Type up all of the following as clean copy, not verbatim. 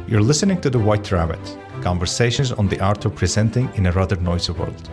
You're listening to The White Rabbit, conversations on the art of presenting in a rather noisy world.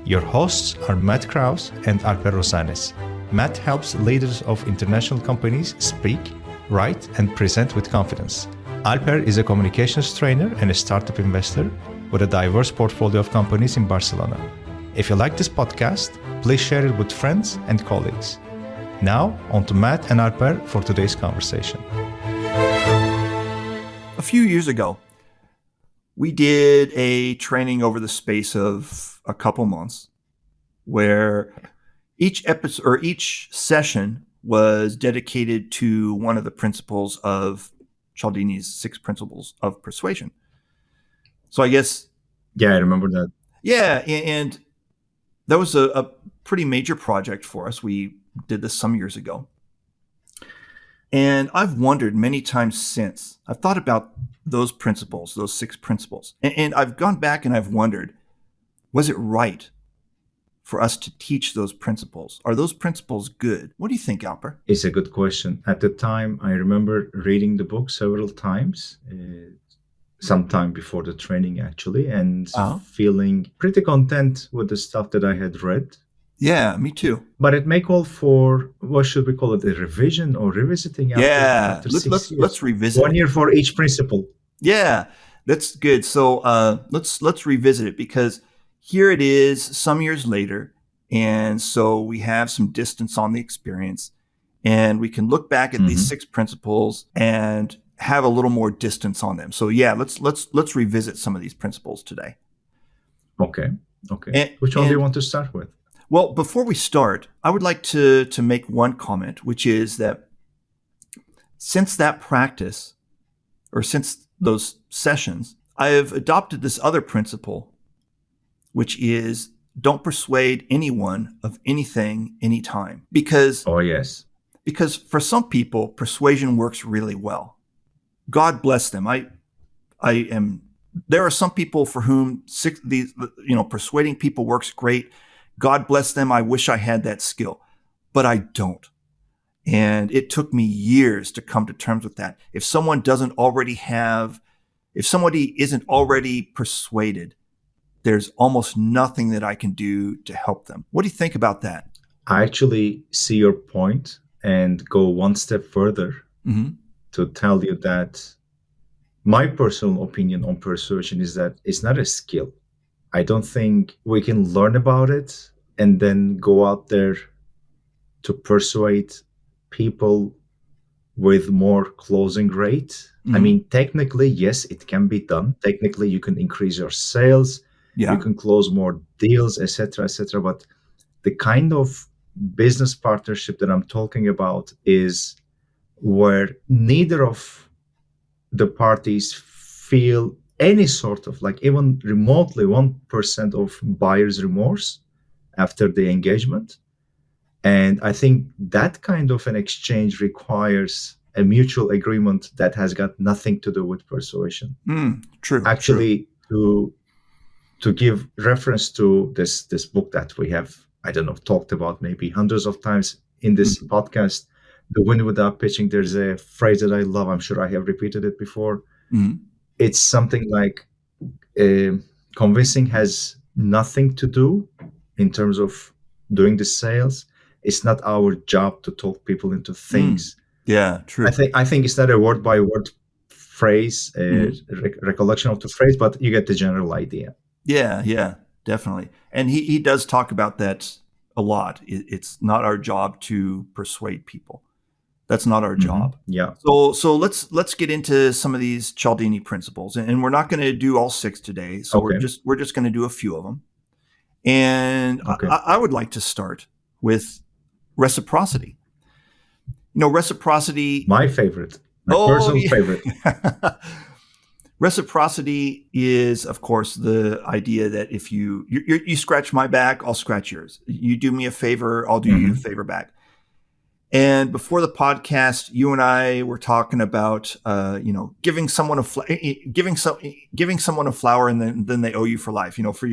Your hosts are Matt Krause and Alper Rozanes. Matt helps leaders of international companies speak, write, and present with confidence. Alper is a communications trainer and a startup investor with a diverse portfolio of companies in Barcelona. If you like this podcast, please share it with friends and colleagues. Now, on to Matt and Alper for today's conversation. A few years ago, we did a training over the space of a couple months where each episode or each session was dedicated to one of the principles of Cialdini's 6 principles of persuasion. So I guess... Yeah, I remember that. Yeah, and that was a pretty major project for us. We did this some years ago. And I've wondered many times since. I've thought about those principles, those 6 principles. And I've gone back and I've wondered, was it right for us to teach those principles? Are those principles good? What do you think, Alper? It's a good question. At the time, I remember reading the book several times, sometime before the training actually, and feeling pretty content with the stuff that I had read. Yeah, me too. But it may call for, what should we call it, a revision or revisiting after 6 years. Let's revisit 1 year for each principle. Yeah, that's good. So let's revisit it, because here it is some years later, and so we have some distance on the experience, and we can look back at these 6 principles and have a little more distance on them. So yeah, let's revisit some of these principles today. Okay. Which one do you want to start with? Well, before we start, I would like to make one comment, which is that since that practice, or since those sessions, I have adopted this other principle, which is don't persuade anyone of anything, anytime. Because for some people, persuasion works really well. God bless them. There are some people for whom persuading people works great. God bless them. I wish I had that skill, but I don't. And it took me years to come to terms with that. If somebody isn't already persuaded, there's almost nothing that I can do to help them. What do you think about that? I actually see your point and go one step further to tell you that my personal opinion on persuasion is that it's not a skill. I don't think we can learn about it and then go out there to persuade people with more closing rate. I mean, technically, yes, it can be done. Technically, you can increase your sales, you can close more deals, etc., etc. But the kind of business partnership that I'm talking about is where neither of the parties feel any sort of, like, even remotely 1% of buyer's remorse after the engagement. And I think that kind of an exchange requires a mutual agreement that has got nothing to do with persuasion. True. Actually, to give reference to this book that we have, talked about maybe hundreds of times in this podcast, The Win Without Pitching, there's a phrase that I love. I'm sure I have repeated it before. It's something like convincing has nothing to do in terms of doing the sales. It's not our job to talk people into things. Yeah, true. I think it's not a word by word phrase, recollection of the phrase, but you get the general idea. Yeah, definitely. And he does talk about that a lot. It's not our job to persuade people. That's not our job. Yeah. So let's get into some of these Cialdini principles, and we're not going to do all 6 today. So we're just going to do a few of them. And I would like to start with reciprocity. Reciprocity. My favorite. My personal favorite. Reciprocity is, of course, the idea that if you scratch my back, I'll scratch yours. You do me a favor, I'll do you a favor back. And before the podcast, you and I were talking about, giving someone a flower, and then they owe you for life. For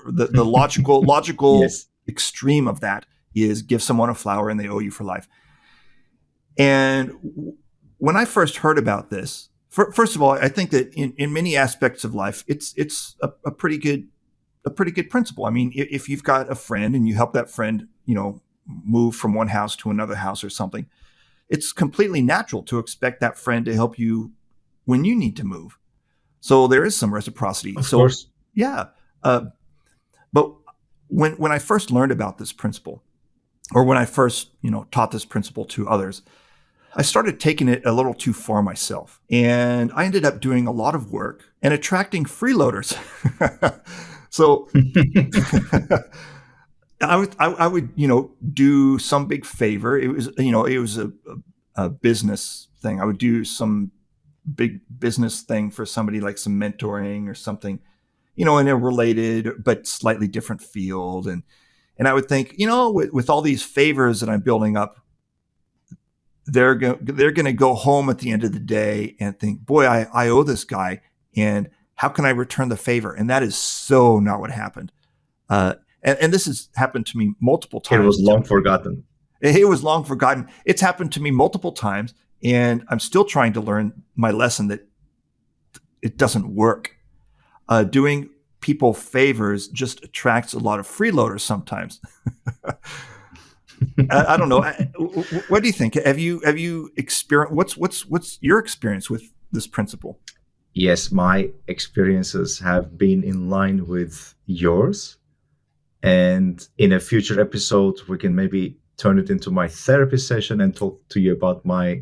the logical yes. extreme of that is give someone a flower and they owe you for life. And when I first heard about this, First of all, I think that in many aspects of life, it's a pretty good principle. I mean, if you've got a friend and you help that friend, move from one house to another house or something, it's completely natural to expect that friend to help you when you need to move. So there is some reciprocity. Of So course. yeah, but when I first learned about this principle, or when I first taught this principle to others, I started taking it a little too far myself, and I ended up doing a lot of work and attracting freeloaders. So I would do some big favor. It was a business thing. I would do some big business thing for somebody, like some mentoring or something, in a related but slightly different field, and I would think, with all these favors that I'm building up, they're going to go home at the end of the day and think, boy, I owe this guy, and how can I return the favor? And that is so not what happened. And this has happened to me multiple times. It was long forgotten. It was long forgotten. It's happened to me multiple times, and I'm still trying to learn my lesson that it doesn't work. Doing people favors just attracts a lot of freeloaders sometimes. I don't know. What do you think? Have you experienced? What's your experience with this principle? Yes, my experiences have been in line with yours. And in a future episode, we can maybe turn it into my therapy session and talk to you about my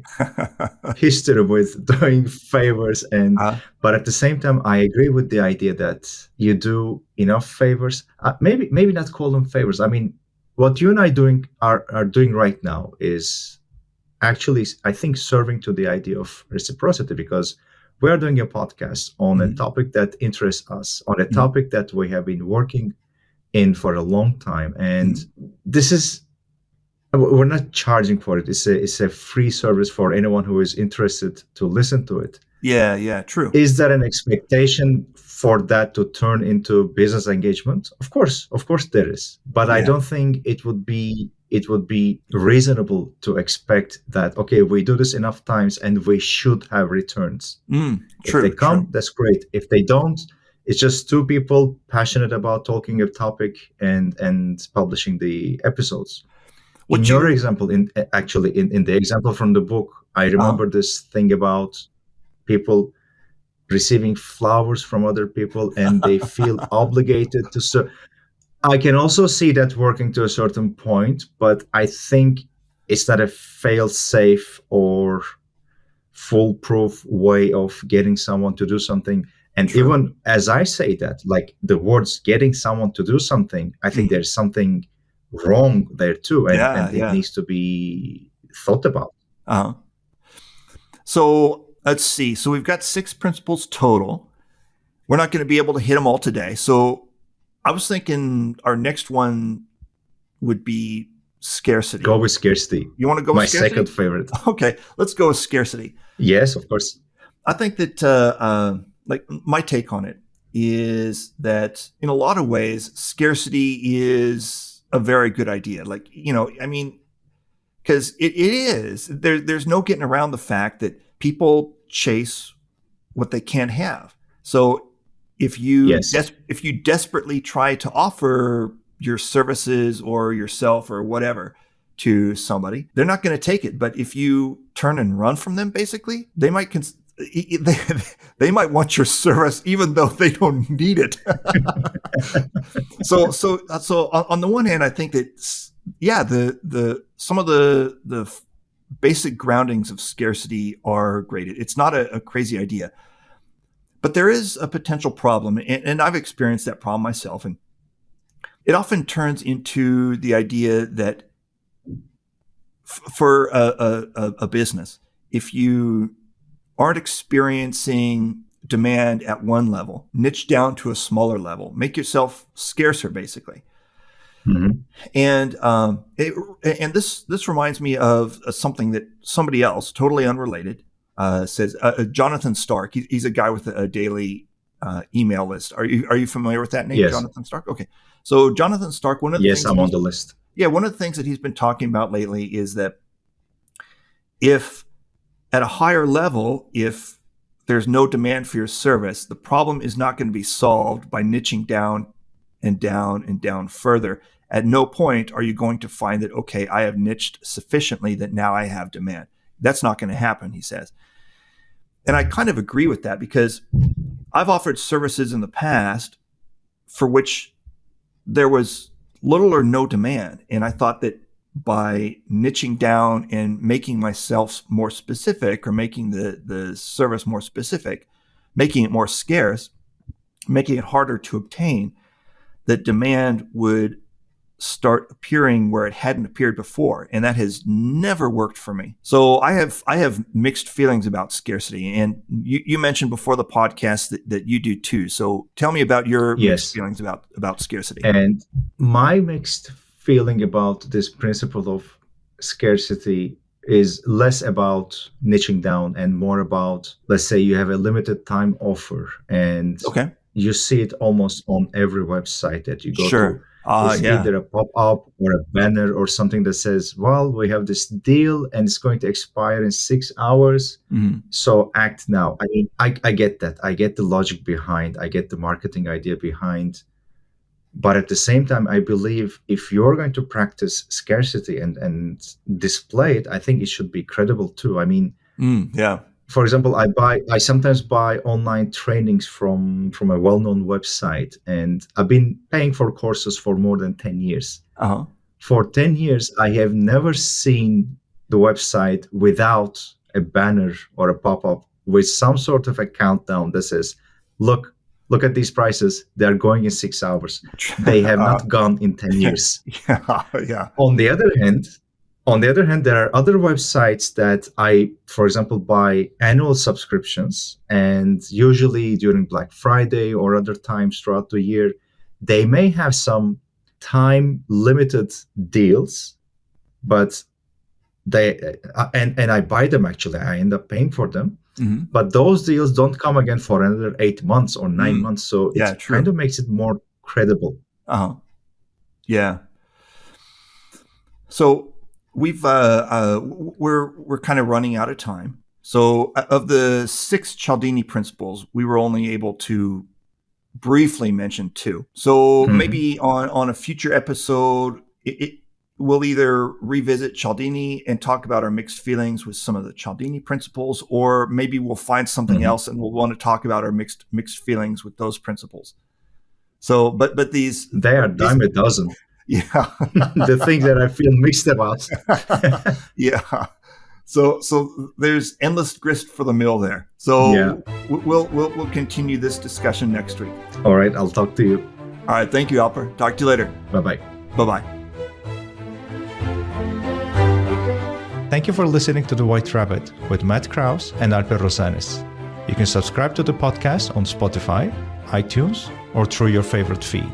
history with doing favors. But at the same time, I agree with the idea that you do enough favors. Maybe not call them favors. I mean, what you and I are doing right now is actually, I think, serving to the idea of reciprocity, because we are doing a podcast on a topic that interests us, on a topic that we have been working in for a long time, and we're not charging for it. It's a free service for anyone who is interested to listen to it. Yeah, true. Is there an expectation for that to turn into business engagement? Of course there is, but I don't think it would be reasonable to expect that, okay, we do this enough times and we should have returns. If they come, that's great. If they don't, it's just two people passionate about talking a topic and publishing the episodes. In your example, in the example from the book, I remember this thing about people receiving flowers from other people and they feel obligated to serve. I can also see that working to a certain point, but I think it's not a fail-safe or foolproof way of getting someone to do something. And even as I say that, like the words getting someone to do something, I think there's something wrong there too, and it needs to be thought about. So let's see. So we've got 6 principles total. We're not going to be able to hit them all today. So I was thinking our next one would be scarcity. Go with scarcity. You want to go with scarcity? My second favorite. Okay, let's go with scarcity. Yes, of course. I think that like my take on it is that in a lot of ways, scarcity is a very good idea. Like, I mean, because it is. There's no getting around the fact that people chase what they can't have. So if you desperately try to offer your services or yourself or whatever to somebody, they're not going to take it. But if you turn and run from them, basically, they might they might want your service even though they don't need it. So on the one hand, I think that some of the basic groundings of scarcity are great. It's not a crazy idea, but there is a potential problem, and I've experienced that problem myself. And it often turns into the idea that for a business, if you aren't experiencing demand at one level, niche down to a smaller level, make yourself scarcer, basically. And this reminds me of something that somebody else, totally unrelated, says. Jonathan Stark. He's a guy with a daily email list. Are you familiar with that name, yes. Jonathan Stark? Okay, so Jonathan Stark. One of the things I'm on the list. Yeah, one of the things that he's been talking about lately is that if at a higher level, if there's no demand for your service, the problem is not going to be solved by niching down and down and down further. At no point are you going to find that, okay, I have niched sufficiently that now I have demand. That's not going to happen, he says. And I kind of agree with that, because I've offered services in the past for which there was little or no demand. And I thought that by niching down and making myself more specific, or making the service more specific, making it more scarce, making it harder to obtain, that demand would start appearing where it hadn't appeared before. And that has never worked for me. So I have mixed feelings about scarcity. And you mentioned before the podcast that you do too. So tell me about your mixed feelings about scarcity. And my mixed feeling about this principle of scarcity is less about niching down and more about, let's say you have a limited time offer and you see it almost on every website that you go to. It's either a pop-up or a banner or something that says, well, we have this deal and it's going to expire in 6 hours. So act now. I mean, I get that. I get the logic behind, I get the marketing idea behind. But at the same time, I believe if you're going to practice scarcity and display it, I think it should be credible too. I mean, for example, I sometimes buy online trainings from a well-known website, and I've been paying for courses for more than 10 years. For 10 years, I have never seen the website without a banner or a pop-up with some sort of a countdown that says, look at these prices. They're going in 6 hours. They have not gone in 10 years. On the other hand, there are other websites that I, for example, buy annual subscriptions, and usually during Black Friday or other times throughout the year, they may have some time-limited deals, but and I buy them actually. I end up paying for them. But those deals don't come again for another 8 months or 9 months. So it kind of makes it more credible. So we're kind of running out of time. So of the 6 Cialdini principles, we were only able to briefly mention 2. So maybe on a future episode, we'll either revisit Cialdini and talk about our mixed feelings with some of the Cialdini principles, or maybe we'll find something else and we'll want to talk about our mixed feelings with those principles. So, but these, they are dime a dozen. The things that I feel mixed about. So there's endless grist for the mill there. So we'll continue this discussion next week. All right, I'll talk to you. All right, thank you, Alper. Talk to you later. Bye-bye. Bye-bye. Thank you for listening to The White Rabbit with Matt Krause and Alper Rozanes. You can subscribe to the podcast on Spotify, iTunes, or through your favorite feed.